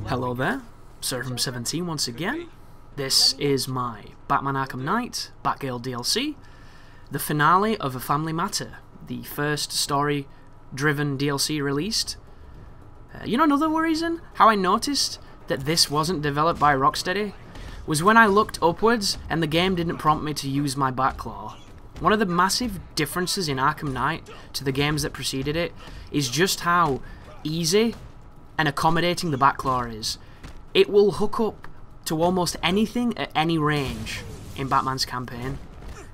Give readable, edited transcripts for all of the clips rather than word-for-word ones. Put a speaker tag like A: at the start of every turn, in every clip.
A: Hello there, Servum17 once again. This is my Batman Arkham Knight Batgirl DLC, the finale of A Family Matter, the first story-driven DLC released. You know another reason how I noticed that this wasn't developed by Rocksteady was when I looked upwards and the game didn't prompt me to use my Batclaw. One of the massive differences in Arkham Knight to the games that preceded it is just how easy and accommodating the Batclaw is. It will hook up to almost anything at any range in Batman's campaign.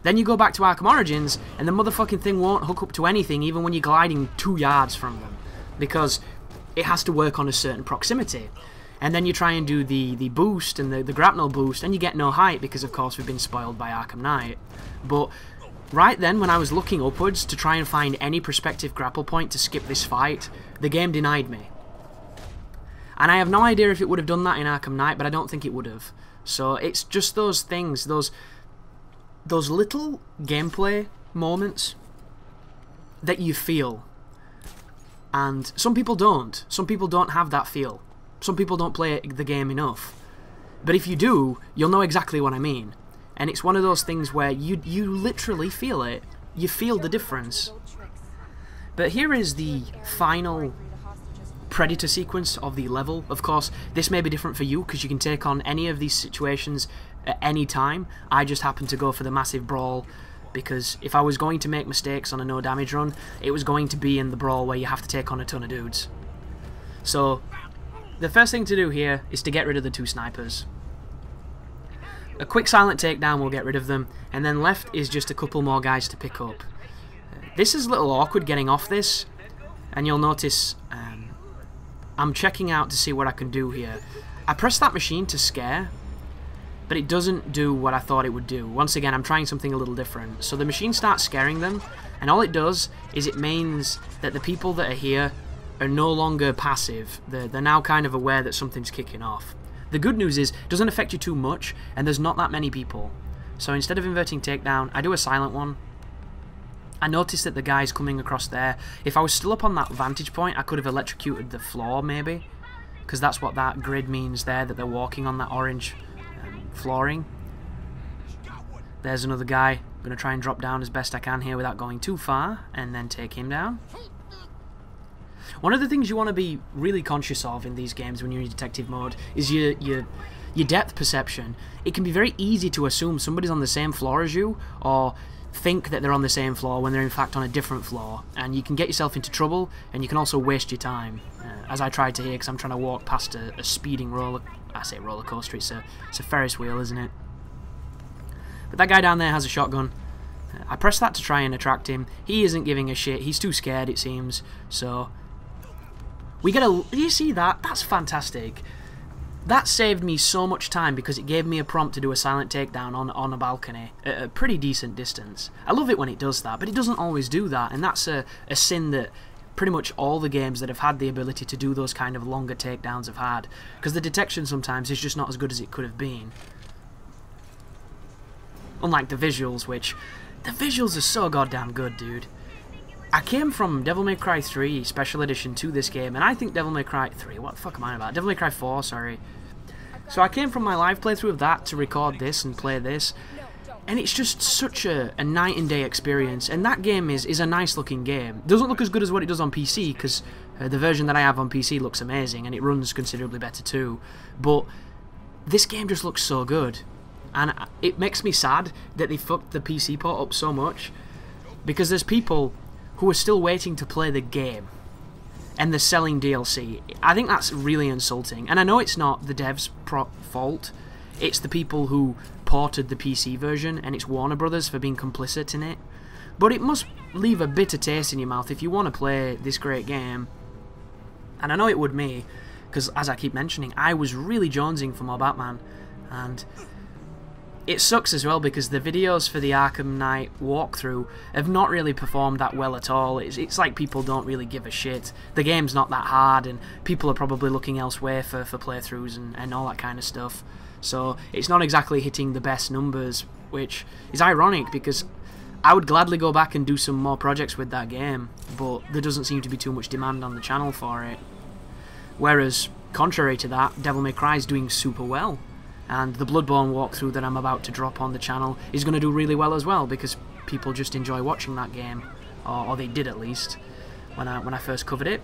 A: Then you go back to Arkham Origins and the motherfucking thing won't hook up to anything even when you're gliding 2 yards from them, because it has to work on a certain proximity. And then you try and do the boost and the grapnel boost and you get no height because of course we've been spoiled by Arkham Knight. But right then, when I was looking upwards to try and find any prospective grapple point to skip this fight, the game denied me. And I have no idea if it would have done that in Arkham Knight, but I don't think it would have. So it's just those things, those little gameplay moments that you feel. And some people don't. Some people don't have that feel. Some people don't play the game enough. But if you do, you'll know exactly what I mean. And it's one of those things where you literally feel it. You feel the difference. But here is the final Predator sequence of the level. Of course, this may be different for you because you can take on any of these situations at any time. I just happened to go for the massive brawl because if I was going to make mistakes on a no damage run, it was going to be in the brawl where you have to take on a ton of dudes. So the first thing to do here is to get rid of the 2 snipers. A quick silent takedown will get rid of them, and then left is just a couple more guys to pick up. This is a little awkward getting off this, and you'll notice I'm checking out to see what I can do here. I pressed that machine to scare, but it doesn't do what I thought it would do. Once again, I'm trying something a little different. So the machine starts scaring them, and all it does is it means that the people that are here are no longer passive. They're now kind of aware that something's kicking off. The good news is it doesn't affect you too much, and there's not that many people. So instead of inverting takedown, I do a silent one. I noticed that the guy's coming across there. If I was still up on that vantage point, I could have electrocuted the floor, maybe. Because that's what that grid means there, that they're walking on that orange flooring. There's another guy. I'm going to try and drop down as best I can here without going too far, and then take him down. One of the things you want to be really conscious of in these games when you're in detective mode is your depth perception. It can be very easy to assume somebody's on the same floor as you, or think that they're on the same floor when they're in fact on a different floor, and you can get yourself into trouble, and you can also waste your time, as I tried to here because I'm trying to walk past a speeding roller coaster. It's a Ferris wheel, isn't it? But that guy down there has a shotgun. I pressed that to try and attract him. He isn't giving a shit. He's too scared, it seems. So we get a... Do you see that? That's fantastic. That saved me so much time because it gave me a prompt to do a silent takedown on a balcony at a pretty decent distance. I love it when it does that, but it doesn't always do that, and that's a sin that pretty much all the games that have had the ability to do those kind of longer takedowns have had, because the detection sometimes is just not as good as it could have been. Unlike the visuals, which... The visuals are so goddamn good, dude. I came from Devil May Cry 3 Special Edition to this game, and I think Devil May Cry 3... What the fuck am I about? Devil May Cry 4, sorry. So I came from my live playthrough of that to record this and play this, and it's just such a night and day experience, and that game is a nice looking game. It doesn't look as good as what it does on PC, because the version that I have on PC looks amazing, and it runs considerably better too, but this game just looks so good, and it makes me sad that they fucked the PC port up so much, because there's people who are still waiting to play the game, and they're selling DLC. I think that's really insulting, and I know it's not the devs' fault, it's the people who ported the PC version, and it's Warner Brothers for being complicit in it, but it must leave a bitter taste in your mouth if you want to play this great game, and I know it would me, because as I keep mentioning, I was really jonesing for more Batman, and it sucks as well because the videos for the Arkham Knight walkthrough have not really performed that well at all. It's like people don't really give a shit. The game's not that hard, and people are probably looking elsewhere for playthroughs and all that kind of stuff. So it's not exactly hitting the best numbers, which is ironic because I would gladly go back and do some more projects with that game, but there doesn't seem to be too much demand on the channel for it. Whereas, contrary to that, Devil May Cry is doing super well. And the Bloodborne walkthrough that I'm about to drop on the channel is going to do really well as well, because people just enjoy watching that game. Or they did, at least, when I first covered it.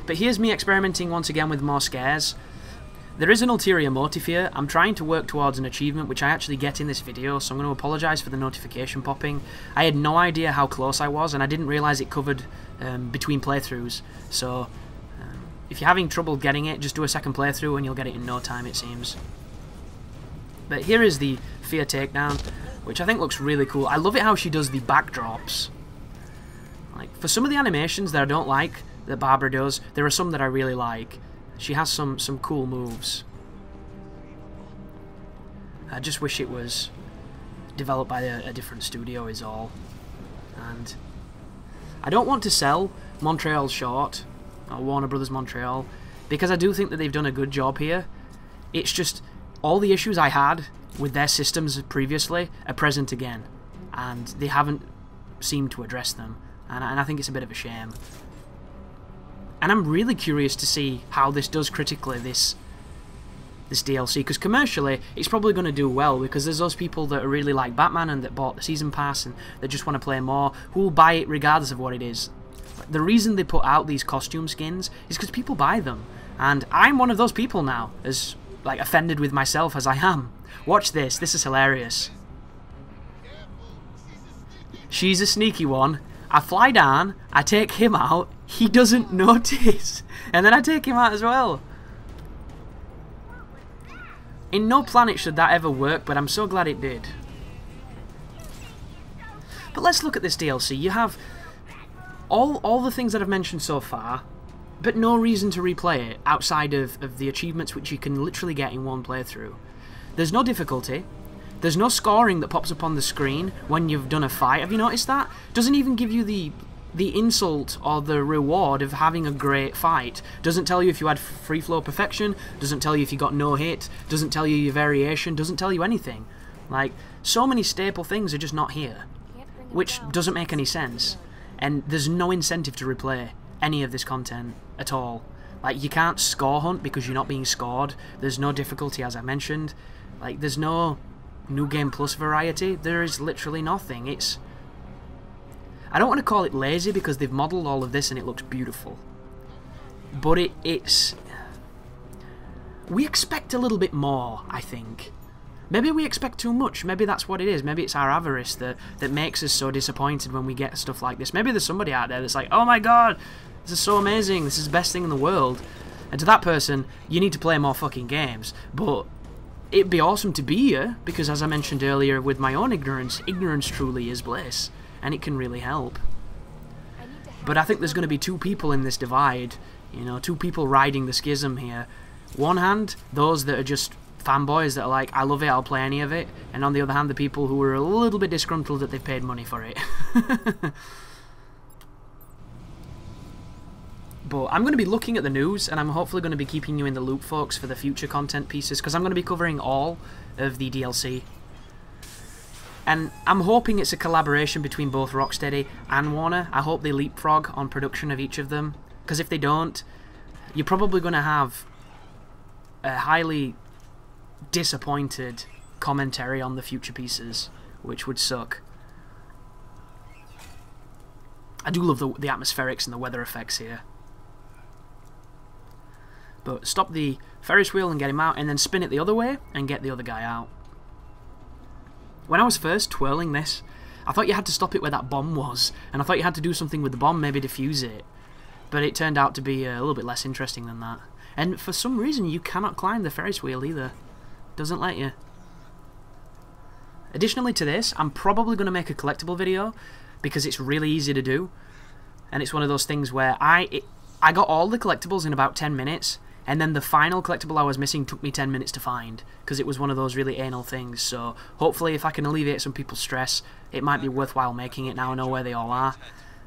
A: But here's me experimenting once again with more scares. There is an ulterior motive here. I'm trying to work towards an achievement which I actually get in this video, so I'm going to apologise for the notification popping. I had no idea how close I was, and I didn't realise it covered between playthroughs. So if you're having trouble getting it, just do a second playthrough and you'll get it in no time, it seems. But here is the Fear Takedown, which I think looks really cool. I love it how she does the backdrops. Like, for some of the animations that I don't like, that Barbara does, there are some that I really like. She has some cool moves. I just wish it was developed by a different studio is all. And I don't want to sell Montreal short, or Warner Brothers Montreal, because I do think that they've done a good job here. It's just all the issues I had with their systems previously are present again, and they haven't seemed to address them, and I think it's a bit of a shame. And I'm really curious to see how this does critically, this DLC, because commercially it's probably going to do well, because there's those people that really like Batman and that bought the season pass and that just want to play more, who will buy it regardless of what it is. The reason they put out these costume skins is because people buy them, and I'm one of those people now, as like offended with myself as I am. Watch this is hilarious. She's a sneaky one. I fly down, I take him out, he doesn't notice, and then I take him out as well. In no planet should that ever work, but I'm so glad it did. But let's look at this DLC. You have all the things that I've mentioned so far, but no reason to replay it outside of the achievements which you can literally get in one playthrough. There's no difficulty. There's no scoring that pops up on the screen when you've done a fight. Have you noticed that? Doesn't even give you the insult or the reward of having a great fight. Doesn't tell you if you had free flow perfection. Doesn't tell you if you got no hit. Doesn't tell you your variation. Doesn't tell you anything. Like, so many staple things are just not here, which doesn't make any sense. And there's no incentive to replay any of this content at all. Like, you can't score hunt because you're not being scored. There's no difficulty, as I mentioned. Like, there's no New Game Plus variety. There is literally nothing. It's... I don't want to call it lazy because they've modelled all of this and it looks beautiful. But it's... we expect a little bit more, I think. Maybe we expect too much. Maybe that's what it is. Maybe it's our avarice that makes us so disappointed when we get stuff like this. Maybe there's somebody out there that's like, oh my god, this is so amazing. This is the best thing in the world. And to that person, you need to play more fucking games. But it'd be awesome to be here, because as I mentioned earlier with my own ignorance, ignorance truly is bliss, and it can really help. But I think there's going to be two people in this divide, you know, two people riding the schism here. One hand, those that are just fanboys that are like, I love it, I'll play any of it, and on the other hand, the people who are a little bit disgruntled that they've paid money for it. But I'm going to be looking at the news, and I'm hopefully going to be keeping you in the loop, folks, for the future content pieces, because I'm going to be covering all of the DLC. And I'm hoping it's a collaboration between both Rocksteady and Warner. I hope they leapfrog on production of each of them, because if they don't, you're probably going to have a highly disappointed commentary on the future pieces, which would suck. I do love the atmospherics and the weather effects here. But stop the Ferris wheel and get him out, and then spin it the other way and get the other guy out. When I was first twirling this, I thought you had to stop it where that bomb was, and I thought you had to do something with the bomb, maybe defuse it. But it turned out to be a little bit less interesting than that. And for some reason, you cannot climb the Ferris wheel either. Doesn't let you. Additionally to this, I'm probably going to make a collectible video, because it's really easy to do. And it's one of those things where I got all the collectibles in about 10 minutes, and then the final collectible I was missing took me 10 minutes to find, because it was one of those really anal things. So hopefully if I can alleviate some people's stress, it might be worthwhile making it now I know where they all are.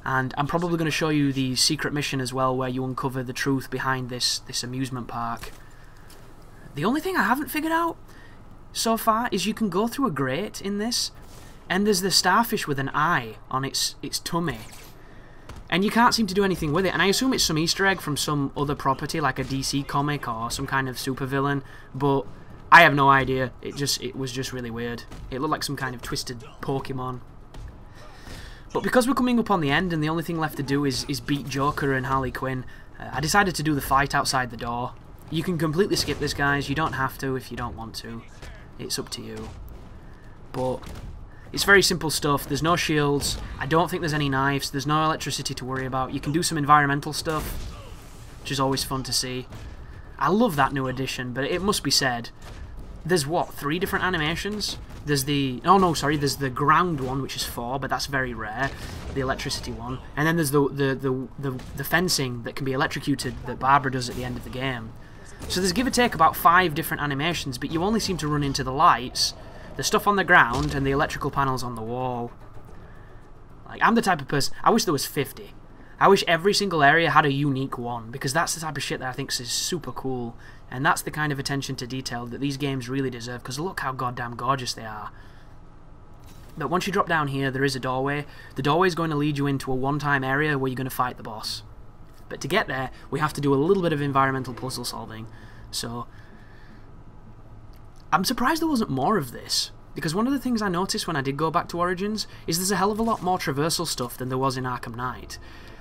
A: And I'm probably going to show you the secret mission as well, where you uncover the truth behind this amusement park. The only thing I haven't figured out so far is you can go through a grate in this, and there's the starfish with an eye on its tummy. And you can't seem to do anything with it. And I assume it's some Easter egg from some other property, like a DC comic or some kind of supervillain. But I have no idea. It was just really weird. It looked like some kind of twisted Pokemon. But because we're coming up on the end and the only thing left to do is beat Joker and Harley Quinn, I decided to do the fight outside the door. You can completely skip this, guys. You don't have to if you don't want to. It's up to you. But it's very simple stuff. There's no shields. I don't think there's any knives. There's no electricity to worry about. You can do some environmental stuff, which is always fun to see. I love that new addition, but it must be said, there's what, 3 different animations? There's the... oh no, sorry, there's the ground one, which is 4, but that's very rare. The electricity one. And then there's the fencing that can be electrocuted that Barbara does at the end of the game. So there's give or take about 5 different animations, but you only seem to run into the lights, the stuff on the ground, and the electrical panels on the wall. Like, I'm the type of person... I wish there was 50. I wish every single area had a unique one, because that's the type of shit that I think is super cool, and that's the kind of attention to detail that these games really deserve, because look how goddamn gorgeous they are. But once you drop down here, there is a doorway. The doorway is going to lead you into a one-time area where you're going to fight the boss. But to get there, we have to do a little bit of environmental puzzle solving. So I'm surprised there wasn't more of this, because one of the things I noticed when I did go back to Origins is there's a hell of a lot more traversal stuff than there was in Arkham Knight.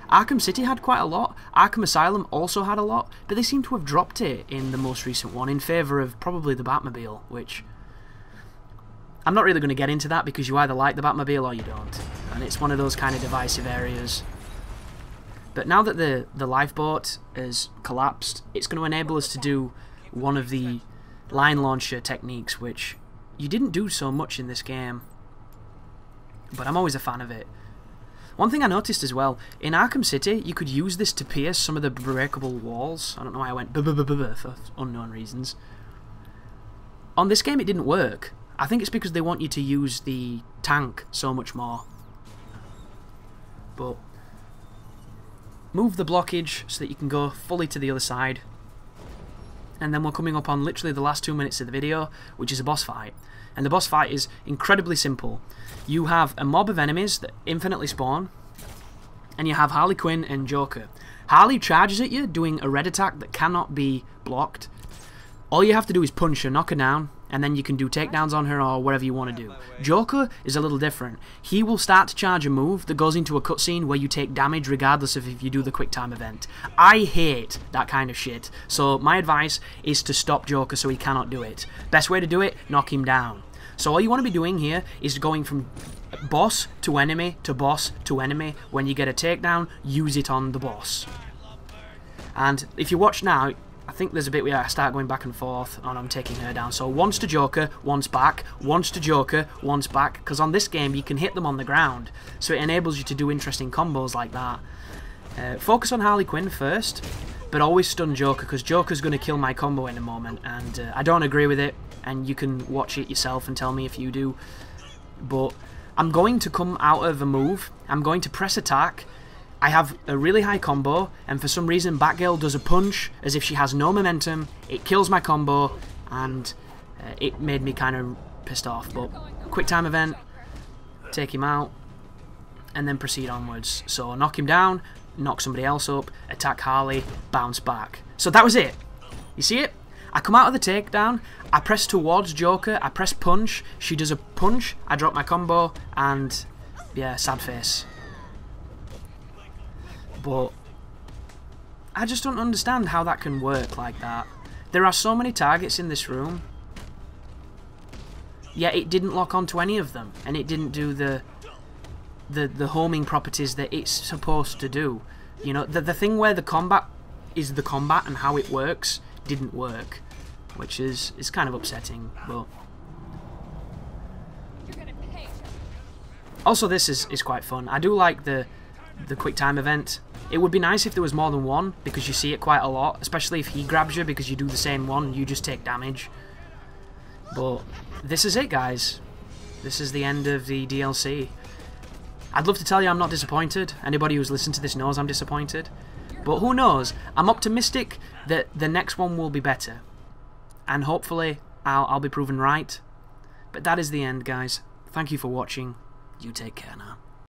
A: Arkham City had quite a lot, Arkham Asylum also had a lot, but they seem to have dropped it in the most recent one in favour of probably the Batmobile, which... I'm not really going to get into that because you either like the Batmobile or you don't, and it's one of those kind of divisive areas. But now that the lifeboat has collapsed, it's going to enable us to do one of the line launcher techniques, which you didn't do so much in this game, but I'm always a fan of it. One thing I noticed as well, in Arkham City, you could use this to pierce some of the breakable walls. I don't know why I went b-b-b-b-b for unknown reasons. On this game, it didn't work. I think it's because they want you to use the tank so much more. But move the blockage so that you can go fully to the other side. And then we're coming up on literally the last 2 minutes of the video, which is a boss fight. And the boss fight is incredibly simple. You have a mob of enemies that infinitely spawn, and you have Harley Quinn and Joker. Harley charges at you, doing a red attack that cannot be blocked. All you have to do is punch her, knock her down, and then you can do takedowns on her or whatever you want to do. Joker is a little different. He will start to charge a move that goes into a cutscene where you take damage regardless of if you do the quick time event. I hate that kind of shit, so my advice is to stop Joker so he cannot do it. Best way to do it, knock him down. So all you want to be doing here is going from boss to enemy to boss to enemy. When you get a takedown, use it on the boss. And if you watch now, I think there's a bit where I start going back and forth and I'm taking her down. So once to Joker, once back, once to Joker, once back. Because on this game you can hit them on the ground. So it enables you to do interesting combos like that. Focus on Harley Quinn first, but always stun Joker, because Joker's going to kill my combo in a moment. And I don't agree with it, and you can watch it yourself and tell me if you do. But I'm going to come out of a move. I'm going to press attack. I have a really high combo, and for some reason Batgirl does a punch as if she has no momentum. It kills my combo, and it made me kind of pissed off. But quick time event, take him out, and then proceed onwards. So knock him down, knock somebody else up, attack Harley, bounce back. So that was it. You see it? I come out of the takedown, I press towards Joker, I press punch, she does a punch, I drop my combo, and yeah, sad face. But I just don't understand how that can work like that. There are so many targets in this room, yet it didn't lock onto any of them, and it didn't do the homing properties that it's supposed to do. You know, the thing where the combat is the combat and how it works didn't work, which is kind of upsetting. But also this is quite fun. I do like the quick time event. It would be nice if there was more than one, because you see it quite a lot, especially if he grabs you because you do the same one and you just take damage. But this is it, guys. This is the end of the DLC. I'd love to tell you I'm not disappointed. Anybody who's listened to this knows I'm disappointed. But who knows? I'm optimistic that the next one will be better. And hopefully I'll be proven right. But that is the end, guys. Thank you for watching. You take care now.